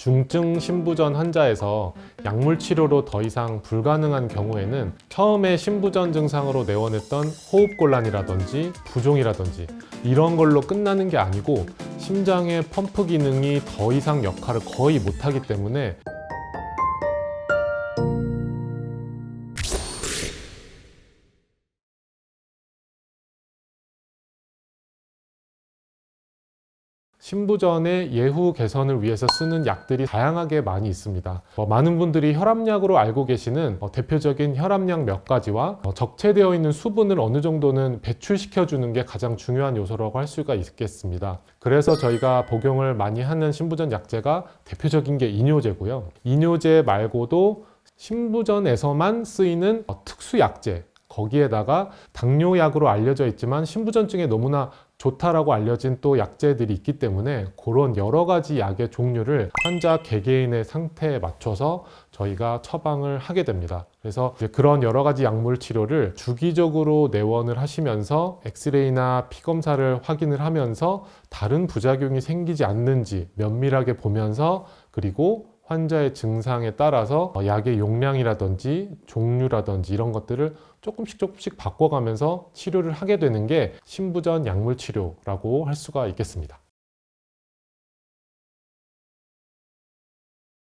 중증 신부전 환자에서 약물 치료로 더 이상 불가능한 경우에는 처음에 신부전 증상으로 내원했던 호흡곤란이라든지 부종이라든지 이런 걸로 끝나는 게 아니고 심장의 펌프 기능이 더 이상 역할을 거의 못하기 때문에 신부전의 예후 개선을 위해서 쓰는 약들이 다양하게 많이 있습니다. 많은 분들이 혈압약으로 알고 계시는 대표적인 혈압약 몇 가지와 적체되어 있는 수분을 어느 정도는 배출시켜 주는 게 가장 중요한 요소라고 할 수가 있겠습니다. 그래서 저희가 복용을 많이 하는 신부전 약제가 대표적인 게 이뇨제고요. 이뇨제 말고도 신부전에서만 쓰이는 특수 약제, 거기에다가 당뇨약으로 알려져 있지만 신부전증에 너무나 좋다라고 알려진 또 약제들이 있기 때문에 그런 여러 가지 약의 종류를 환자 개개인의 상태에 맞춰서 저희가 처방을 하게 됩니다. 그래서 이제 그런 여러 가지 약물 치료를 주기적으로 내원을 하시면서 엑스레이나 피 검사를 확인을 하면서 다른 부작용이 생기지 않는지 면밀하게 보면서, 그리고 환자의 증상에 따라서 약의 용량이라든지 종류라든지 이런 것들을 조금씩 바꿔가면서 치료를 하게 되는 게 신부전 약물 치료라고 할 수가 있겠습니다.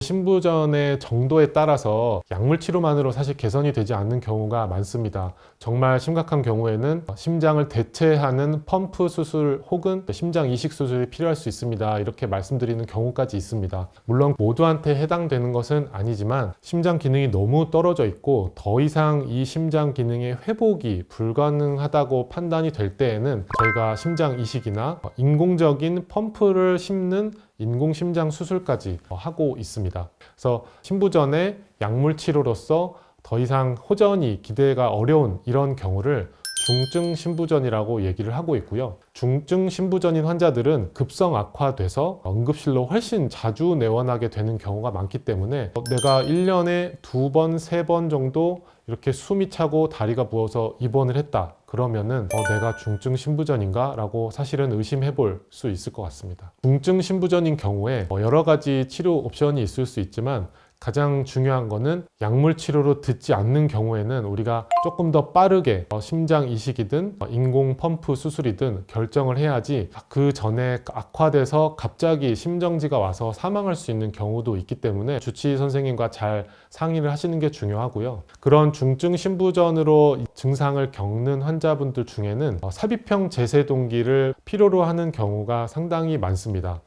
신부전의 정도에 따라서 약물 치료만으로 사실 개선이 되지 않는 경우가 많습니다. 정말 심각한 경우에는 심장을 대체하는 펌프 수술 혹은 심장 이식 수술이 필요할 수 있습니다. 이렇게 말씀드리는 경우까지 있습니다. 물론 모두한테 해당되는 것은 아니지만 심장 기능이 너무 떨어져 있고 더 이상 이 심장 기능의 회복이 불가능하다고 판단이 될 때에는 저희가 심장 이식이나 인공적인 펌프를 심는 인공심장 수술까지 하고 있습니다. 그래서 신부전의 약물 치료로서 더 이상 호전이 기대가 어려운 이런 경우를 중증 신부전이라고 얘기를 하고 있고요. 중증 신부전인 환자들은 급성 악화돼서 응급실로 훨씬 자주 내원하게 되는 경우가 많기 때문에 내가 1년에 2번, 3번 정도 이렇게 숨이 차고 다리가 부어서 입원을 했다. 그러면은 내가 중증 신부전인가? 라고 사실은 의심해 볼 수 있을 것 같습니다. 중증 신부전인 경우에 여러 가지 치료 옵션이 있을 수 있지만 가장 중요한 거는 약물 치료로 듣지 않는 경우에는 우리가 조금 더 빠르게 심장 이식이든 인공 펌프 수술이든 결정을 해야지 그 전에 악화돼서 갑자기 심정지가 와서 사망할 수 있는 경우도 있기 때문에 주치의 선생님과 잘 상의를 하시는 게 중요하고요. 그런 중증 신부전으로 증상을 겪는 환자분들 중에는 삽입형 제세동기를 필요로 하는 경우가 상당히 많습니다.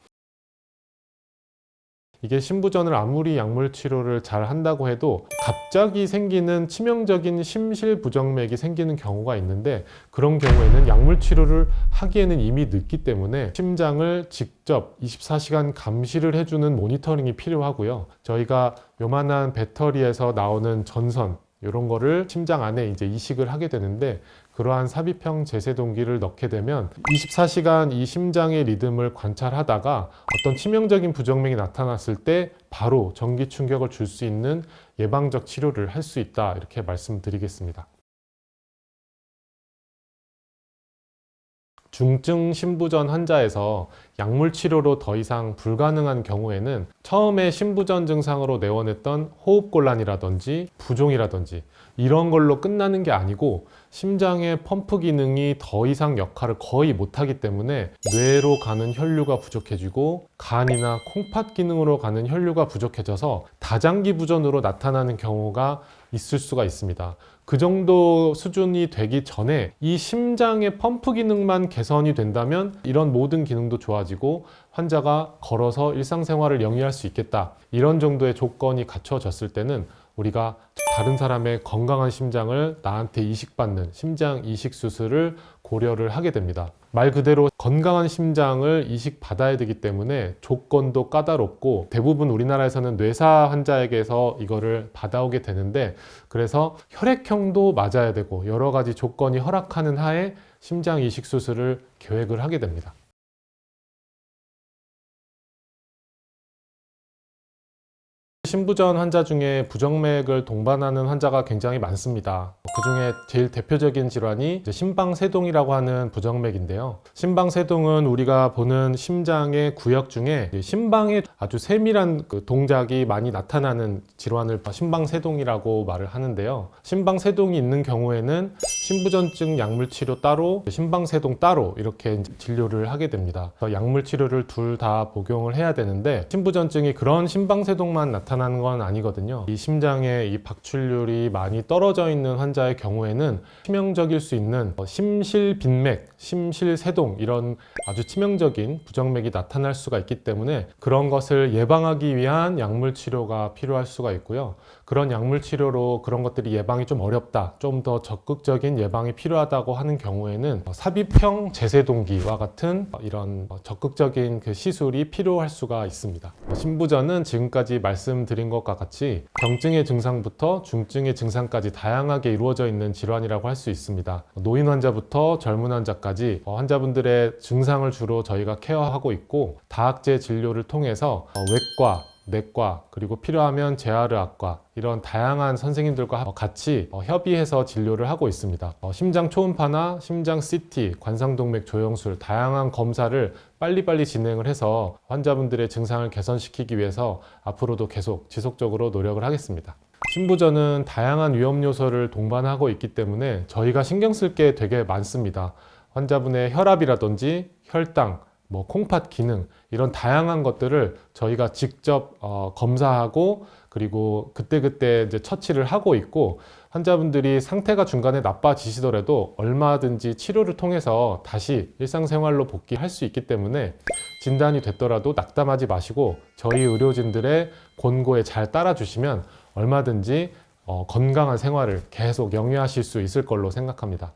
이게 신부전을 아무리 약물 치료를 잘 한다고 해도 갑자기 생기는 치명적인 심실부정맥이 생기는 경우가 있는데, 그런 경우에는 약물 치료를 하기에는 이미 늦기 때문에 심장을 직접 24시간 감시를 해주는 모니터링이 필요하고요. 저희가 요만한 배터리에서 나오는 전선 이런 거를 심장 안에 이제 이식을 하게 되는데, 그러한 삽입형 제세동기를 넣게 되면 24시간 이 심장의 리듬을 관찰하다가 어떤 치명적인 부정맥이 나타났을 때 바로 전기 충격을 줄 수 있는 예방적 치료를 할 수 있다, 이렇게 말씀드리겠습니다. 중증 신부전 환자에서 약물 치료로 더 이상 불가능한 경우에는 처음에 신부전 증상으로 내원했던 호흡곤란이라든지 부종이라든지 이런 걸로 끝나는 게 아니고 심장의 펌프 기능이 더 이상 역할을 거의 못하기 때문에 뇌로 가는 혈류가 부족해지고 간이나 콩팥 기능으로 가는 혈류가 부족해져서 다장기 부전으로 나타나는 경우가 있을 수가 있습니다. 그 정도 수준이 되기 전에 이 심장의 펌프 기능만 개선이 된다면 이런 모든 기능도 좋아지고 환자가 걸어서 일상생활을 영위할 수 있겠다, 이런 정도의 조건이 갖춰졌을 때는 우리가 다른 사람의 건강한 심장을 나한테 이식받는 심장 이식 수술을 고려를 하게 됩니다. 말 그대로 건강한 심장을 이식받아야 되기 때문에 조건도 까다롭고 대부분 우리나라에서는 뇌사 환자에게서 이거를 받아오게 되는데, 그래서 혈액형도 맞아야 되고 여러 가지 조건이 허락하는 하에 심장 이식 수술을 계획을 하게 됩니다. 신부전 환자 중에 부정맥을 동반하는 환자가 굉장히 많습니다. 그 중에 제일 대표적인 질환이 이제 심방세동이라고 하는 부정맥인데요. 심방세동은 우리가 보는 심장의 구역 중에 심방에 아주 세밀한 그 동작이 많이 나타나는 질환을 심방세동이라고 말을 하는데요. 심방세동이 있는 경우에는 신부전증 약물치료 따로, 심방세동 따로 이렇게 진료를 하게 됩니다. 약물치료를 둘 다 복용을 해야 되는데 신부전증이 그런 심방세동만 나타나는 건 아니거든요. 이 심장에 이 박출률이 많이 떨어져 있는 환자의 경우에는 치명적일 수 있는 심실빈맥, 심실세동 이런 아주 치명적인 부정맥이 나타날 수가 있기 때문에 그런 것을 예방하기 위한 약물치료가 필요할 수가 있고요. 그런 약물치료로 그런 것들이 예방이 좀 어렵다, 좀 더 적극적인 예방이 필요하다고 하는 경우에는 삽입형 제세동기와 같은 이런 적극적인 그 시술이 필요할 수가 있습니다. 신부전은 지금까지 말씀드린 것과 같이 경증의 증상부터 중증의 증상까지 다양하게 이루어져 있는 질환이라고 할 수 있습니다. 노인 환자부터 젊은 환자까지 환자분들의 증상을 주로 저희가 케어하고 있고 다학제 진료를 통해서 외과, 내과, 그리고 필요하면 재활의학과 이런 다양한 선생님들과 같이 협의해서 진료를 하고 있습니다. 심장 초음파나 심장 CT, 관상동맥 조영술 다양한 검사를 빨리빨리 진행을 해서 환자분들의 증상을 개선시키기 위해서 앞으로도 계속 지속적으로 노력을 하겠습니다. 신부전은 다양한 위험 요소를 동반하고 있기 때문에 저희가 신경 쓸 게 되게 많습니다. 환자분의 혈압이라든지 혈당, 콩팥 기능 이런 다양한 것들을 저희가 직접 검사하고 그리고 그때그때 이제 처치를 하고 있고 환자분들이 상태가 중간에 나빠지시더라도 얼마든지 치료를 통해서 다시 일상생활로 복귀할 수 있기 때문에 진단이 됐더라도 낙담하지 마시고 저희 의료진들의 권고에 잘 따라주시면 얼마든지 건강한 생활을 계속 영위하실 수 있을 걸로 생각합니다.